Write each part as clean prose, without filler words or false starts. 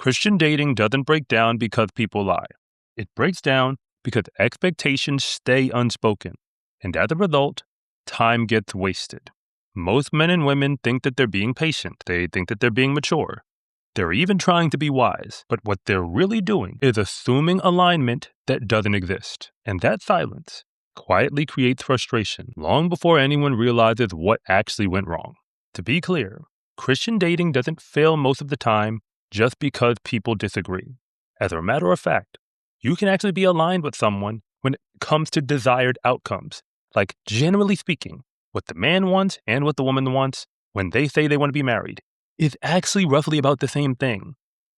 Christian dating doesn't break down because people lie. It breaks down because expectations stay unspoken. And as a result, time gets wasted. Most men and women think that they're being patient. They think that they're being mature. They're even trying to be wise. But what they're really doing is assuming alignment that doesn't exist. And that silence quietly creates frustration long before anyone realizes what actually went wrong. To be clear, Christian dating doesn't fail most of the time just because people disagree. As a matter of fact, you can actually be aligned with someone when it comes to desired outcomes. Like, generally speaking, what the man wants and what the woman wants when they say they want to be married is actually roughly about the same thing.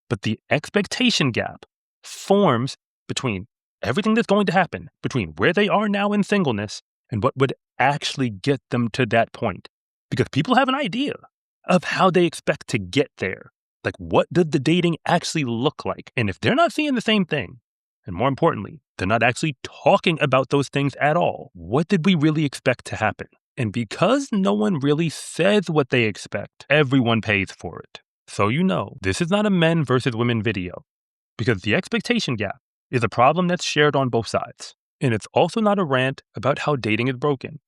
But the expectation gap forms between everything that's going to happen, between where they are now in singleness and what would actually get them to that point. Because people have an idea of how they expect to get there. Like, what does the dating actually look like? And if they're not seeing the same thing, and more importantly, they're not actually talking about those things at all, what did we really expect to happen? And because no one really says what they expect, everyone pays for it. So this is not a men versus women video, because the expectation gap is a problem that's shared on both sides. And it's also not a rant about how dating is broken.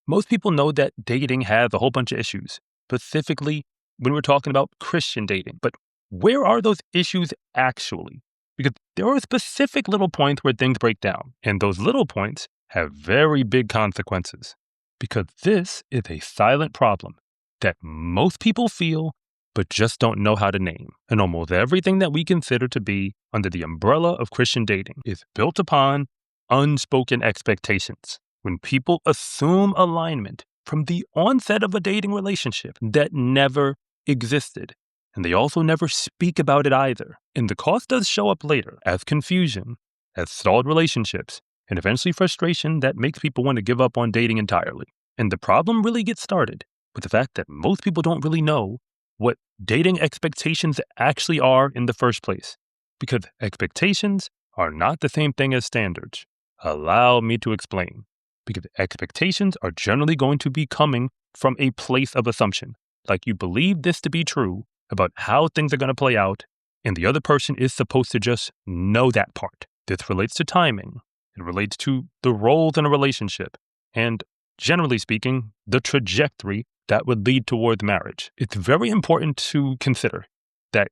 Most people know that dating has a whole bunch of issues, specifically when we're talking about Christian dating. But where are those issues actually? Because there are specific little points where things break down, and those little points have very big consequences. Because this is a silent problem that most people feel but just don't know how to name. And almost everything that we consider to be under the umbrella of Christian dating is built upon unspoken expectations. When people assume alignment from the onset of a dating relationship that never existed. And they also never speak about it either. And the cost does show up later as confusion, as stalled relationships, and eventually frustration that makes people want to give up on dating entirely. And the problem really gets started with the fact that most people don't really know what dating expectations actually are in the first place. Because expectations are not the same thing as standards. Allow me to explain. Because expectations are generally going to be coming from a place of assumption. Like, you believe this to be true about how things are going to play out, and the other person is supposed to just know that part. This relates to timing. It relates to the roles in a relationship. And generally speaking, the trajectory that would lead towards marriage. It's very important to consider that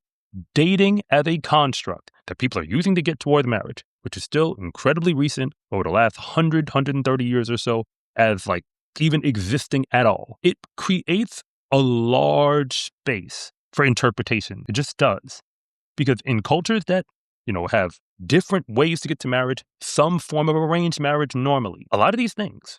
dating as a construct that people are using to get toward marriage, which is still incredibly recent over the last 130 years or so, as like even existing at all, it creates a large space for interpretation. It just does. Because in cultures that, have different ways to get to marriage, some form of arranged marriage normally, a lot of these things,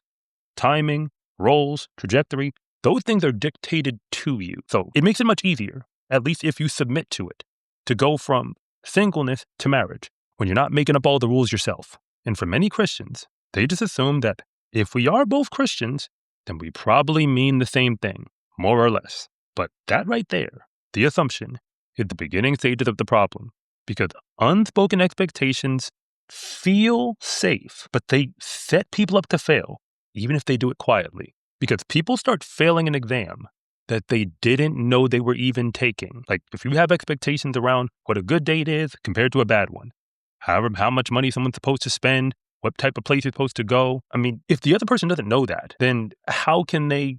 timing, roles, trajectory, those things are dictated to you. So it makes it much easier, at least if you submit to it, to go from singleness to marriage when you're not making up all the rules yourself. And for many Christians, they just assume that if we are both Christians, then we probably mean the same thing, more or less. But that right there, the assumption, is the beginning stages of the problem. Because unspoken expectations feel safe, but they set people up to fail, even if they do it quietly. Because people start failing an exam that they didn't know they were even taking. Like, if you have expectations around what a good date is compared to a bad one, how much money someone's supposed to spend, what type of place you're supposed to go. I mean, if the other person doesn't know that, then how can they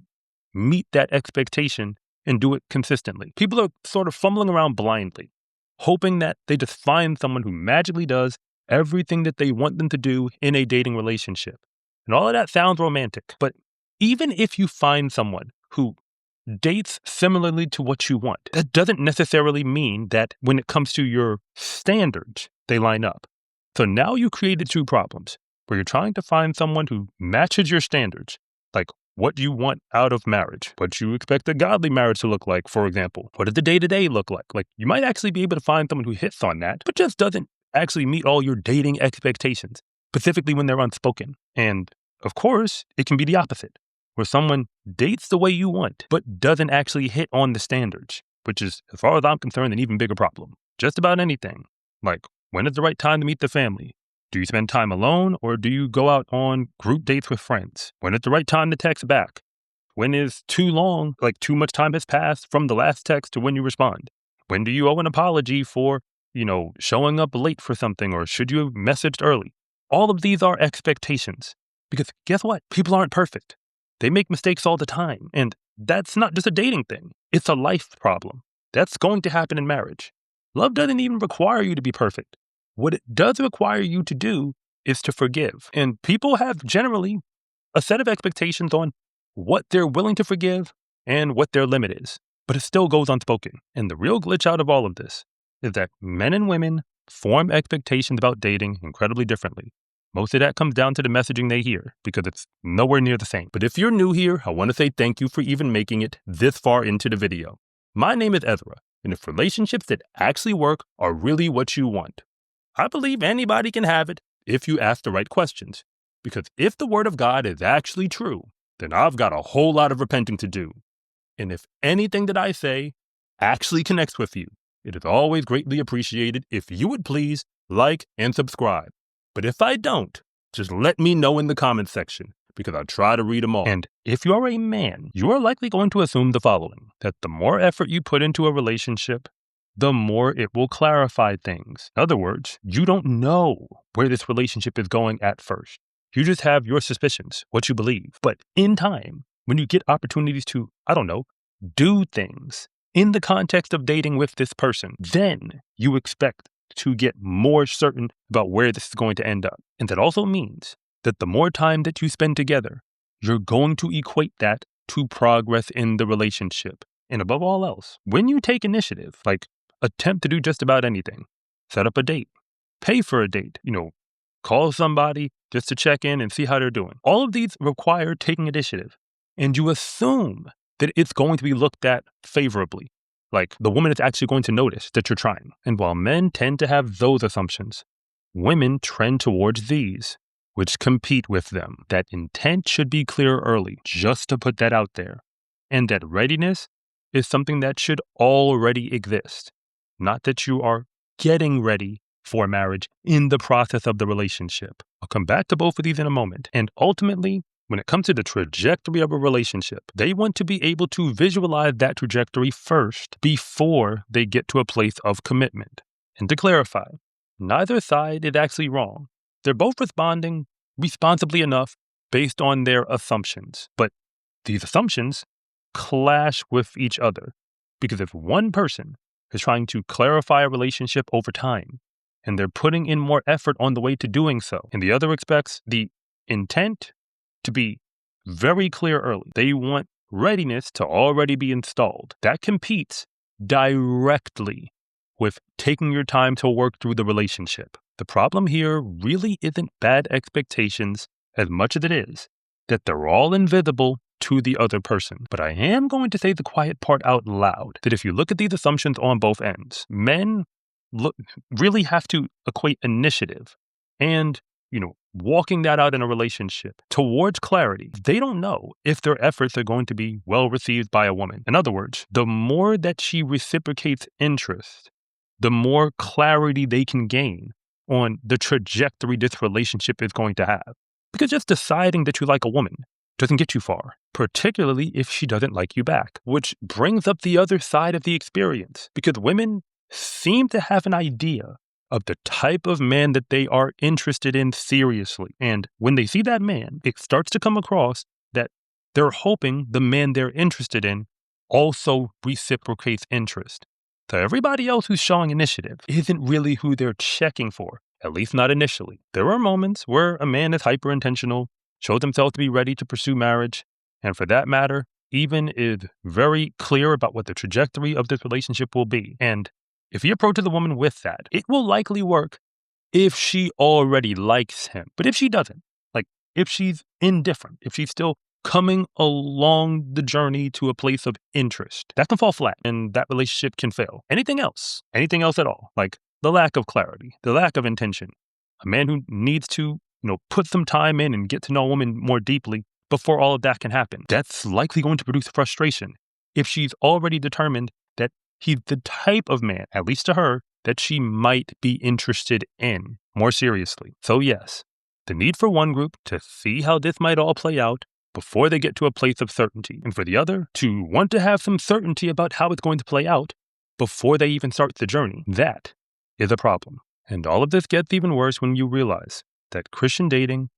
meet that expectation and do it consistently? People are sort of fumbling around blindly, hoping that they just find someone who magically does everything that they want them to do in a dating relationship. And all of that sounds romantic, but even if you find someone who dates similarly to what you want, that doesn't necessarily mean that when it comes to your standards, they line up. So now you created two problems where you're trying to find someone who matches your standards, like what you want out of marriage, what you expect a godly marriage to look like, for example. What does the day-to-day look like? Like, you might actually be able to find someone who hits on that, but just doesn't actually meet all your dating expectations, specifically when they're unspoken. And of course, it can be the opposite, where someone dates the way you want, but doesn't actually hit on the standards, which is, as far as I'm concerned, an even bigger problem. Just about anything. Like, when is the right time to meet the family? Do you spend time alone, or do you go out on group dates with friends? When is the right time to text back? When is too long, like too much time has passed from the last text to when you respond? When do you owe an apology for showing up late for something, or should you have messaged early? All of these are expectations. Because guess what? People aren't perfect. They make mistakes all the time. And that's not just a dating thing. It's a life problem. That's going to happen in marriage. Love doesn't even require you to be perfect. What it does require you to do is to forgive. And people have generally a set of expectations on what they're willing to forgive and what their limit is. But it still goes unspoken. And the real glitch out of all of this is that men and women form expectations about dating incredibly differently. Most of that comes down to the messaging they hear, because it's nowhere near the same. But if you're new here, I want to say thank you for even making it this far into the video. My name is Ezra, and if relationships that actually work are really what you want, I believe anybody can have it if you ask the right questions. Because if the word of God is actually true, then I've got a whole lot of repenting to do. And if anything that I say actually connects with you, it is always greatly appreciated if you would please like and subscribe. But if I don't, just let me know in the comments section, because I try to read them all. And if you're a man, you are likely going to assume the following: that the more effort you put into a relationship, the more it will clarify things. In other words, you don't know where this relationship is going at first. You just have your suspicions, what you believe. But in time, when you get opportunities to, do things in the context of dating with this person, then you expect to get more certain about where this is going to end up. And that also means that the more time that you spend together, you're going to equate that to progress in the relationship. And above all else, when you take initiative, like attempt to do just about anything, set up a date, pay for a date, call somebody just to check in and see how they're doing. All of these require taking initiative. And you assume that it's going to be looked at favorably. Like the woman is actually going to notice that you're trying. And while men tend to have those assumptions, women trend towards these, which compete with them. That intent should be clear early, just to put that out there. And that readiness is something that should already exist. Not that you are getting ready for marriage in the process of the relationship. I'll come back to both of these in a moment. And ultimately, when it comes to the trajectory of a relationship, they want to be able to visualize that trajectory first before they get to a place of commitment. And to clarify, neither side is actually wrong. They're both responding responsibly enough based on their assumptions. But these assumptions clash with each other. Because if one person is trying to clarify a relationship over time, and they're putting in more effort on the way to doing so, and the other expects the intent to be very clear early. They want readiness to already be installed. That competes directly with taking your time to work through the relationship. The problem here really isn't bad expectations as much as it is that they're all invisible to the other person. But I am going to say the quiet part out loud, that if you look at these assumptions on both ends, men really have to equate initiative and walking that out in a relationship towards clarity. They don't know if their efforts are going to be well received by a woman. In other words, the more that she reciprocates interest, the more clarity they can gain on the trajectory this relationship is going to have. Because just deciding that you like a woman doesn't get you far, particularly if she doesn't like you back, which brings up the other side of the experience. Because women seem to have an idea of the type of man that they are interested in seriously. And when they see that man, it starts to come across that they're hoping the man they're interested in also reciprocates interest. So everybody else who's showing initiative isn't really who they're checking for, at least not initially. There are moments where a man is hyper-intentional, shows himself to be ready to pursue marriage, and for that matter, even is very clear about what the trajectory of this relationship will be. And if he approaches the woman with that, it will likely work if she already likes him. But if she doesn't, if she's indifferent, if she's still coming along the journey to a place of interest, that can fall flat and that relationship can fail. Anything else at all, like the lack of clarity, the lack of intention, a man who needs to, put some time in and get to know a woman more deeply before all of that can happen, that's likely going to produce frustration if she's already determined that he's the type of man, at least to her, that she might be interested in more seriously. So yes, the need for one group to see how this might all play out before they get to a place of certainty, and for the other to want to have some certainty about how it's going to play out before they even start the journey. That is a problem. And all of this gets even worse when you realize that Christian dating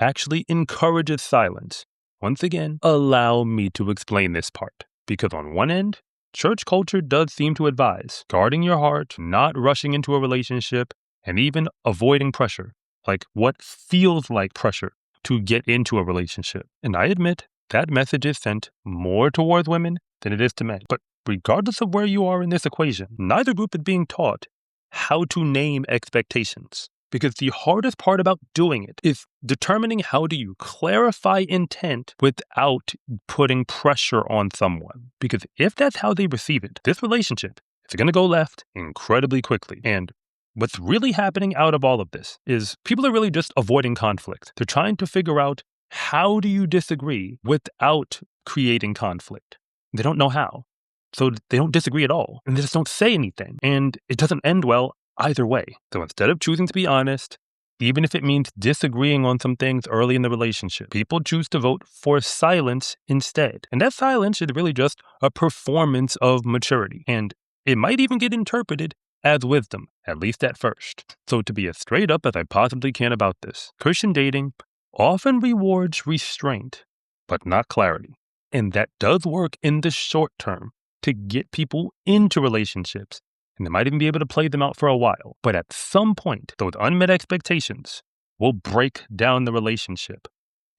actually encourages silence. Once again, allow me to explain this part. Because on one end, church culture does seem to advise guarding your heart, not rushing into a relationship, and even avoiding pressure, like what feels like pressure to get into a relationship. And I admit that message is sent more towards women than it is to men. But regardless of where you are in this equation, neither group is being taught how to name expectations. Because the hardest part about doing it is determining how do you clarify intent without putting pressure on someone. Because if that's how they receive it, this relationship is going to go left incredibly quickly. And what's really happening out of all of this is people are really just avoiding conflict. They're trying to figure out, how do you disagree without creating conflict? They don't know how. So they don't disagree at all. And they just don't say anything. And it doesn't end well either way. So instead of choosing to be honest, even if it means disagreeing on some things early in the relationship, people choose to vote for silence instead. And that silence is really just a performance of maturity. And it might even get interpreted as wisdom, at least at first. So to be as straight up as I possibly can about this, Christian dating often rewards restraint, but not clarity. And that does work in the short term to get people into relationships. And they might even be able to play them out for a while. But at some point, those unmet expectations will break down the relationship.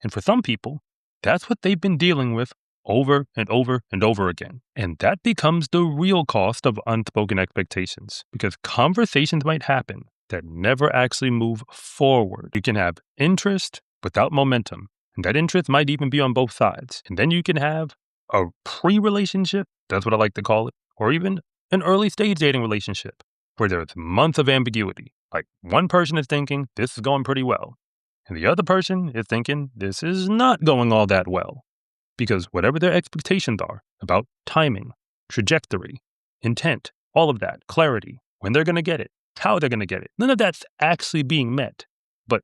And for some people, that's what they've been dealing with over and over and over again. And that becomes the real cost of unspoken expectations. Because conversations might happen that never actually move forward. You can have interest without momentum. And that interest might even be on both sides. And then you can have a pre-relationship, that's what I like to call it, or even an early stage dating relationship where there's months of ambiguity. Like one person is thinking this is going pretty well, and the other person is thinking this is not going all that well. Because whatever their expectations are about timing, trajectory, intent, all of that, clarity, when they're going to get it, how they're going to get it, none of that's actually being met. But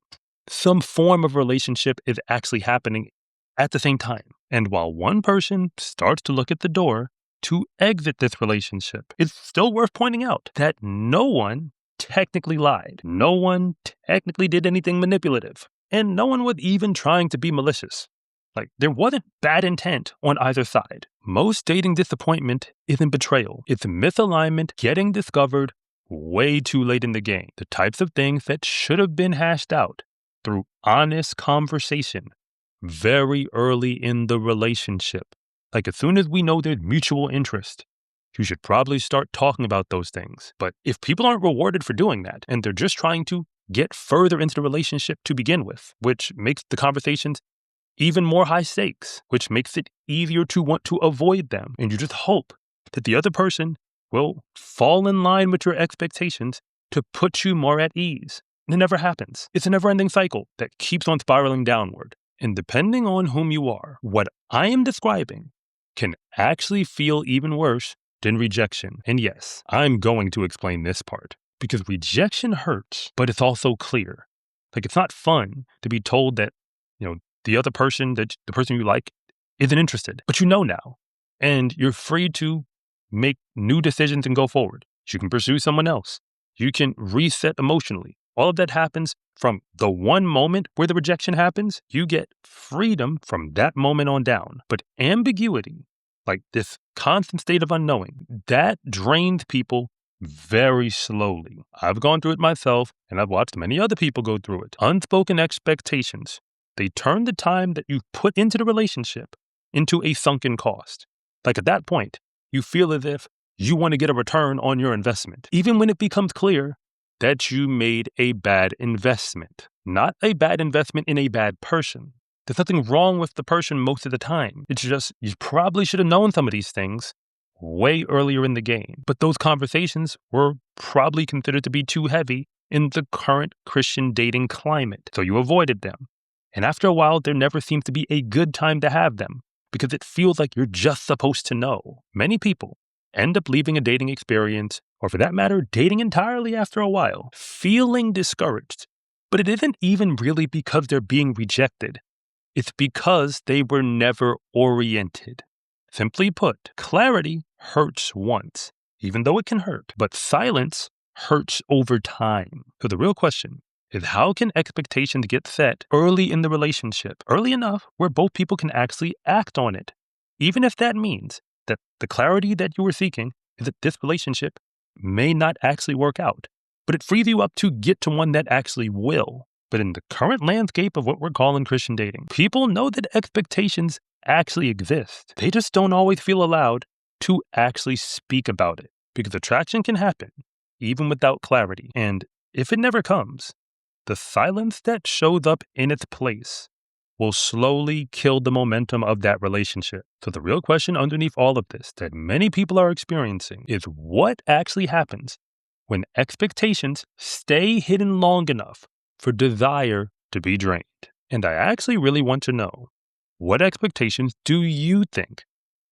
some form of relationship is actually happening at the same time. And while one person starts to look at the door to exit this relationship, it's still worth pointing out that no one technically lied. No one technically did anything manipulative. And no one was even trying to be malicious. Like, there wasn't bad intent on either side. Most dating disappointment isn't betrayal. It's misalignment getting discovered way too late in the game. The types of things that should have been hashed out through honest conversation very early in the relationship. Like, as soon as we know there's mutual interest, you should probably start talking about those things. But if people aren't rewarded for doing that, and they're just trying to get further into the relationship to begin with, which makes the conversations even more high stakes, which makes it easier to want to avoid them. And you just hope that the other person will fall in line with your expectations to put you more at ease. And it never happens. It's a never-ending cycle that keeps on spiraling downward. And depending on whom you are, what I am describing can actually feel even worse than rejection. And yes, I'm going to explain this part because rejection hurts, but it's also clear. Like, it's not fun to be told that, the other person, that the person you like isn't interested, but you know now, and you're free to make new decisions and go forward. You can pursue someone else. You can reset emotionally. All of that happens from the one moment where the rejection happens. You get freedom from that moment on down. But ambiguity, like this constant state of unknowing, that drains people very slowly. I've gone through it myself, and I've watched many other people go through it. Unspoken expectations. They turn the time that you've put into the relationship into a sunken cost. Like, at that point, you feel as if you want to get a return on your investment, even when it becomes clear that you made a bad investment. Not a bad investment in a bad person. There's nothing wrong with the person most of the time. It's just you probably should have known some of these things way earlier in the game. But those conversations were probably considered to be too heavy in the current Christian dating climate, so you avoided them. And after a while, there never seems to be a good time to have them because it feels like you're just supposed to know. Many people end up leaving a dating experience, or for that matter, dating entirely after a while, feeling discouraged. But it isn't even really because they're being rejected. It's because they were never oriented. Simply put, clarity hurts once, even though it can hurt. But silence hurts over time. So the real question is, how can expectations get set early in the relationship, early enough where both people can actually act on it? Even if that means that the clarity that you were seeking is that this relationship may not actually work out, but it frees you up to get to one that actually will. But in the current landscape of what we're calling Christian dating, people know that expectations actually exist. They just don't always feel allowed to actually speak about it, because attraction can happen even without clarity. And if it never comes, the silence that shows up in its place will slowly kill the momentum of that relationship. So the real question underneath all of this that many people are experiencing is, what actually happens when expectations stay hidden long enough for desire to be drained? And I actually really want to know, what expectations do you think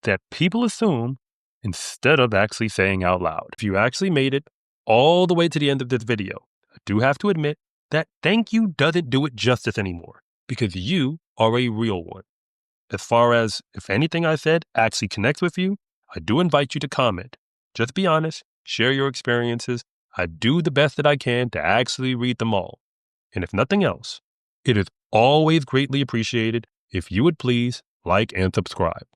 that people assume instead of actually saying out loud? If you actually made it all the way to the end of this video, I do have to admit that thank you doesn't do it justice anymore, because you are a real one. As far as if anything I said actually connects with you, I do invite you to comment. Just be honest, share your experiences. I do the best that I can to actually read them all. And if nothing else, it is always greatly appreciated if you would please like and subscribe.